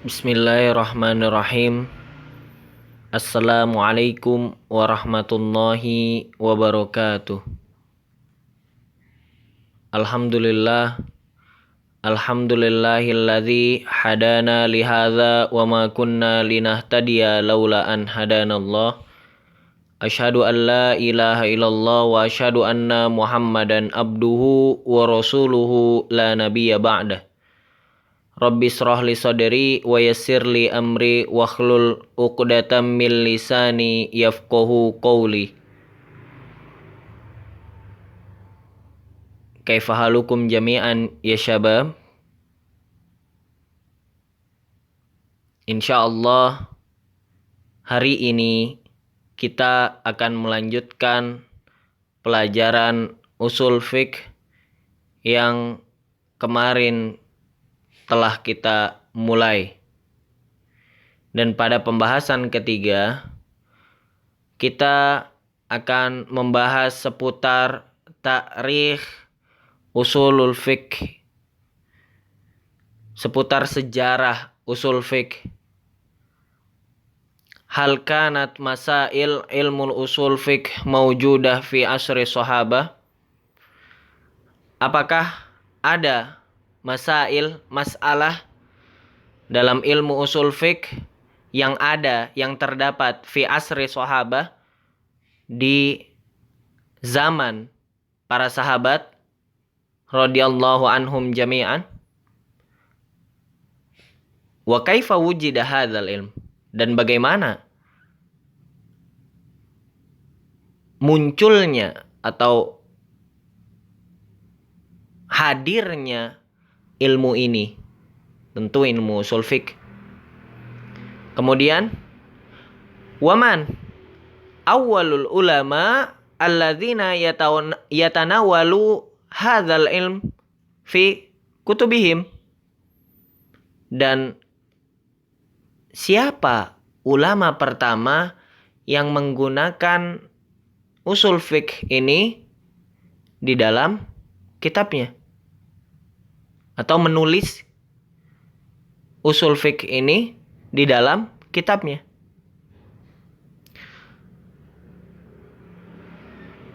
Bismillahirrahmanirrahim. Assalamualaikum warahmatullahi wabarakatuh. Alhamdulillah. Alhamdulillahilladzi hadana lihadza wa ma kunna linahtadiya laula an hadanallah. Asyhadu an la ilaha illallah wa asyhadu anna Muhammadan abduhu wa rasuluhu la nabiyya ba'dah. Rabbi shrah li sadri wa yassir li amri wakhlul 'uqdatam min lisani yafqahu qawli. Kaifa halukum jami'an ya syabab? Insyaallah hari ini kita akan melanjutkan pelajaran usul fiqh yang kemarin telah kita mulai. Dan pada pembahasan ketiga, kita akan membahas seputar tarikh usulul fiqh, seputar sejarah usul fiqh. Hal kanat masail ilmul usul fiqh mawjudah fi asri sahabah? Apakah ada masalah dalam ilmu usul fiqh yang terdapat fi asri sahabah, di zaman para sahabat radhiyallahu anhum jami'an? Wa kaifa wujida hadzal ilm, dan bagaimana munculnya atau hadirnya ilmu ini, tentu ilmu usul fiqh. Kemudian waman awwalul ulama alladzina yatanawalu hadzal ilm fi kutubihim, dan siapa ulama pertama yang menggunakan usul fiqh ini di dalam kitabnya, atau menulis usul fiqh ini di dalam kitabnya.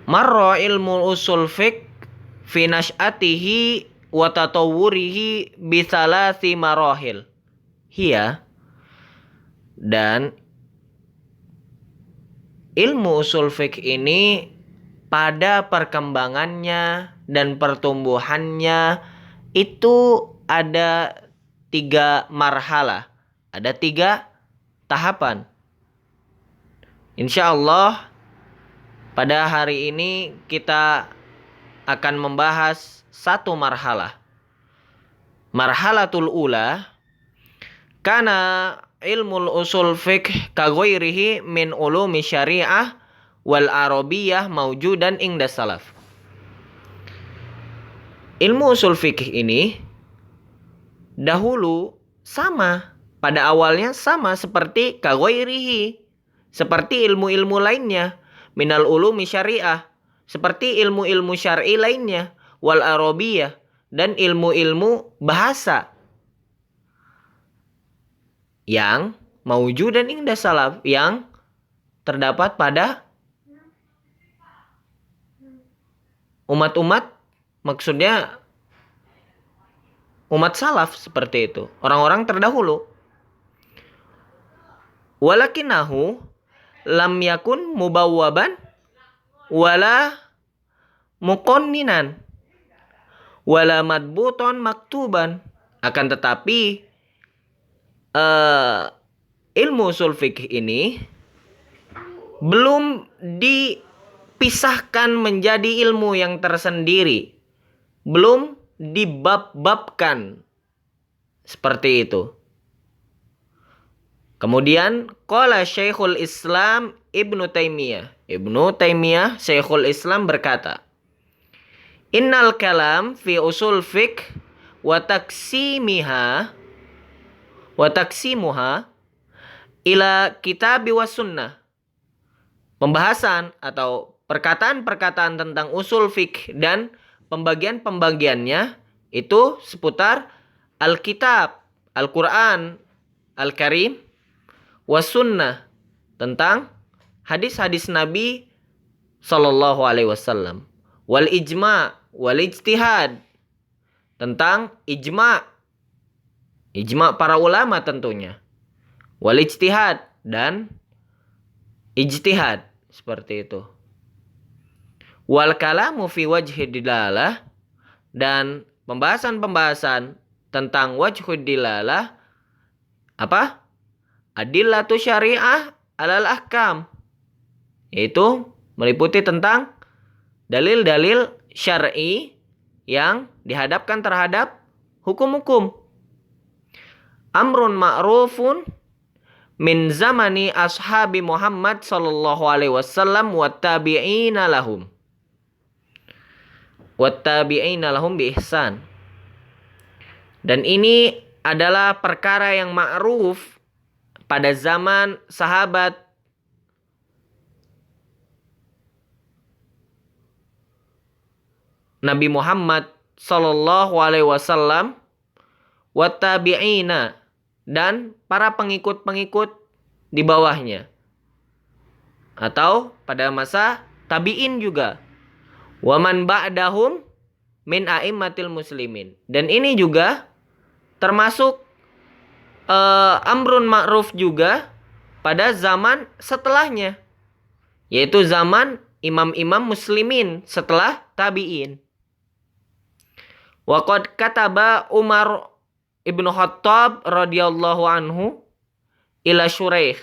Marra ilmu usul fiqh fi nash'atihi wa tatawwurihi bi thalathi marahil. Hiya, dan ilmu usul fiqh ini pada perkembangannya dan pertumbuhannya itu ada 3 marhalah, ada 3 tahapan. Insyaallah pada hari ini kita akan membahas 1 marhalah. Marhalatul ula, kana ilmul usul fiqh ka ghairihi min ulumi syariah wal arabiyah maujudan inda salaf. Ilmu usul fikih ini dahulu pada awalnya sama seperti kaghairihi, seperti ilmu-ilmu lainnya, minal ulumi syariah, seperti ilmu-ilmu syar'i lainnya, wal arabiyah, dan ilmu-ilmu bahasa yang maujudan inda salaf, yang terdapat pada umat-umat, maksudnya umat salaf seperti itu, orang-orang terdahulu. Walakinahu lam yakun mubawwaban wala muqanninan wala madbuton maktuban. Akan tetapi ilmu usul fikih ini belum dipisahkan menjadi ilmu yang tersendiri, belum dibab-babkan seperti itu. Kemudian qala Syekhul Islam Ibnu Taimiyah Syekhul Islam berkata, innal kalam fi usul fiqh wa taksimuha ila kitabi was sunnah. Pembahasan atau perkataan-perkataan tentang usul fiqh dan pembagian-pembagiannya itu seputar Alkitab, Al-Quran, Al-Karim, was sunnah, tentang hadis-hadis Nabi sallallahu alaihi wasallam, wal ijma, wal ijtihad, tentang ijma para ulama tentunya, wal ijtihad, dan ijtihad, seperti itu. Wal kalamu fi wajhi dilalah, dan pembahasan-pembahasan tentang wajhud dilalah apa? Adillatu syariah alal ahkam, yaitu meliputi tentang dalil-dalil syar'i yang dihadapkan terhadap hukum-hukum. Amrun ma'rufun min zamani ashabi Muhammad sallallahu alaihi wasallam wattabi'ina lahum bi ihsan. Dan ini adalah perkara yang ma'ruf pada zaman sahabat Nabi Muhammad sallallahu alaihi wasallam wattabi'ina, dan para pengikut-pengikut di bawahnya, atau pada masa tabi'in juga. Wa man ba'dahum min a'immatil muslimin. Dan ini juga termasuk amrun ma'ruf juga pada zaman setelahnya, yaitu zaman imam-imam muslimin setelah tabi'in. Wa qad kataba Umar ibnu Khattab radhiyallahu anhu ila Syuraih.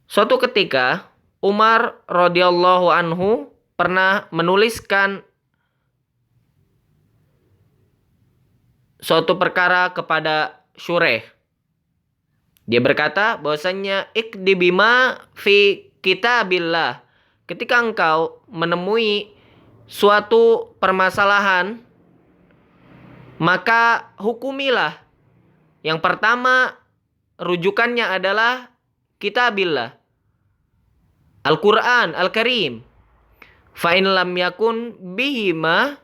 Suatu ketika Umar radhiyallahu anhu pernah menuliskan suatu perkara kepada Syuraih. Dia berkata bahwasannya ikdi bima fi kitabillah. Ketika engkau menemui suatu permasalahan, maka hukumilah. Yang pertama, rujukannya adalah kitabillah, Al-Quran Al-Karim. Fa'in lam yakun bihima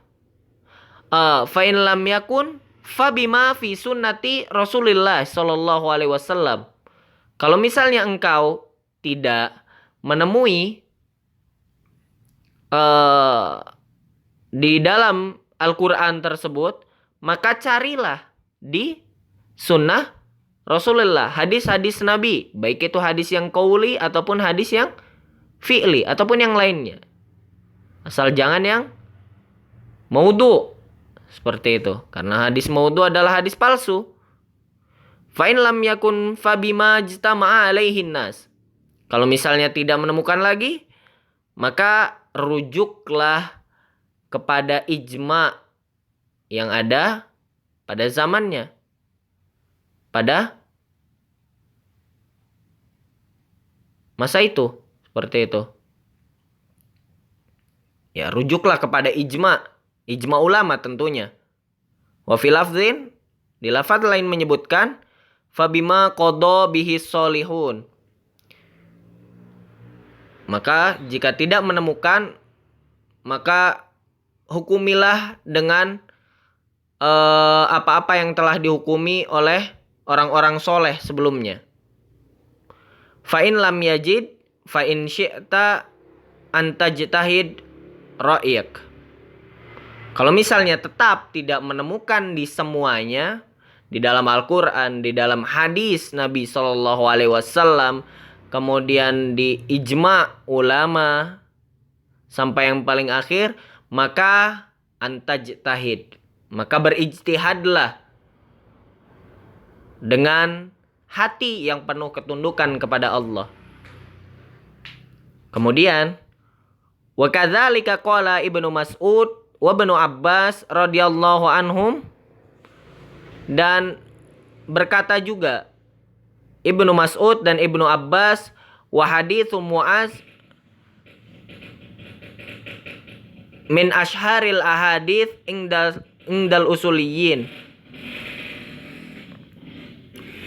fa'in lam yakun fabima fi sunnati Rasulillah sallallahu alaihi wasallam. Kalau misalnya engkau tidak menemui di dalam Al-Quran tersebut, maka carilah di sunnah Rasulullah, hadis-hadis Nabi, baik itu hadis yang qauli ataupun hadis yang fi'li ataupun yang lainnya. Asal jangan yang maudhu, seperti itu. Karena hadis maudhu adalah hadis palsu. Fa in lam yakun fabima jtama'a alaihin nas. Kalau misalnya tidak menemukan lagi, maka rujuklah kepada ijma yang ada pada zamannya, pada masa itu, seperti itu. Ya, rujuklah kepada ijma ulama tentunya. Wa fil lafzin, di lafaz lain menyebutkan fabima qada bihi sholihun. Maka jika tidak menemukan, maka hukumilah dengan apa-apa yang telah dihukumi oleh orang-orang soleh sebelumnya. Fa in lam yajid fa in syi'ta antajtahid ra'yak. Kalau misalnya tetap tidak menemukan di semuanya, di dalam Al-Quran, di dalam hadis Nabi Sallallahu Alaihi Wasallam, kemudian di ijma ulama, sampai yang paling akhir, maka antajtahid, maka berijtihadlah dengan hati yang penuh ketundukan kepada Allah. Kemudian wa kadzalika qala Ibnu Mas'ud wa Ibnu Abbas radhiyallahu anhum, dan berkata juga Ibnu Mas'ud dan Ibnu Abbas, wa haditsu Mu'az min asharil ahadits indal usuliyin.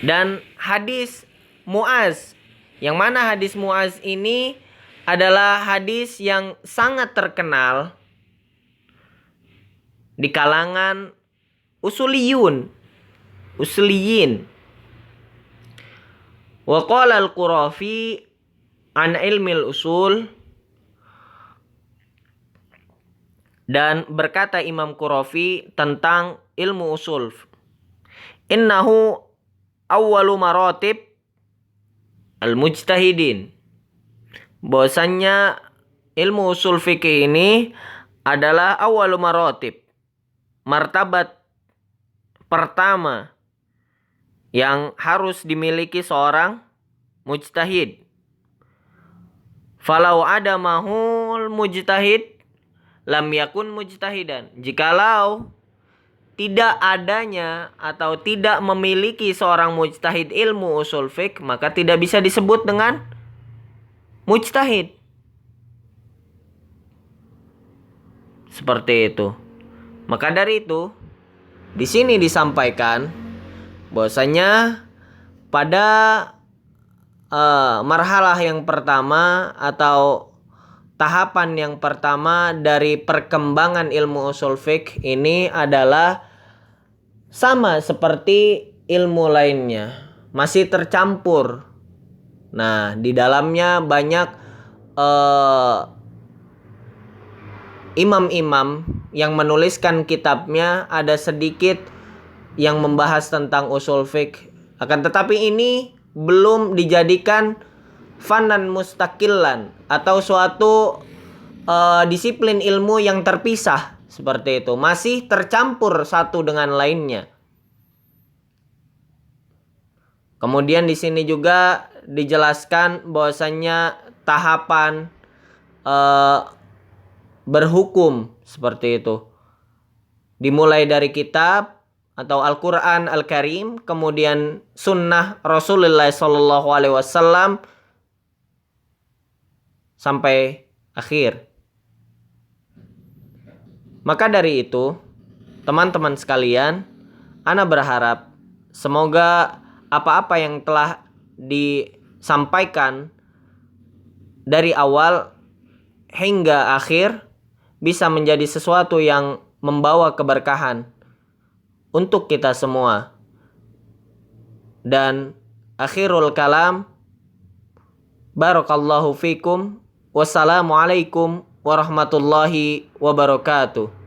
Dan hadis Mu'az, yang mana hadis Mu'az ini adalah hadis yang sangat terkenal di kalangan usuliyin. Wa qala al-Qurafi an ilmil usul, dan berkata Imam Qurafi tentang ilmu usul, innahu awwalu maratib al-mujtahidin, bahwasannya ilmu usul fikih ini adalah awwalu maratib, martabat pertama yang harus dimiliki seorang mujtahid. Falau ada mahul mujtahid lam yakun mujtahidan. Jikalau tidak adanya atau tidak memiliki seorang mujtahid ilmu usul fiqh, maka tidak bisa disebut dengan mujtahid. Seperti itu. Maka dari itu, di sini disampaikan bahwasanya pada marhalah yang pertama atau tahapan yang pertama dari perkembangan ilmu usul fiqh ini adalah sama seperti ilmu lainnya, masih tercampur. Nah, di dalamnya banyak imam-imam yang menuliskan kitabnya, ada sedikit yang membahas tentang usul fiqh. Akan tetapi ini belum dijadikan fanan mustaqilan atau suatu disiplin ilmu yang terpisah seperti itu. Masih tercampur satu dengan lainnya. Kemudian di sini juga dijelaskan bahwasannya tahapan berhukum seperti itu. Dimulai dari kitab atau Al-Quran Al-Karim, kemudian sunnah Rasulullah SAW sampai akhir. Maka dari itu, teman-teman sekalian, ana berharap semoga apa-apa yang telah disampaikan dari awal hingga akhir bisa menjadi sesuatu yang membawa keberkahan untuk kita semua. Dan akhirul kalam, barakallahu fikum, wassalamualaikum warahmatullahi wabarakatuh.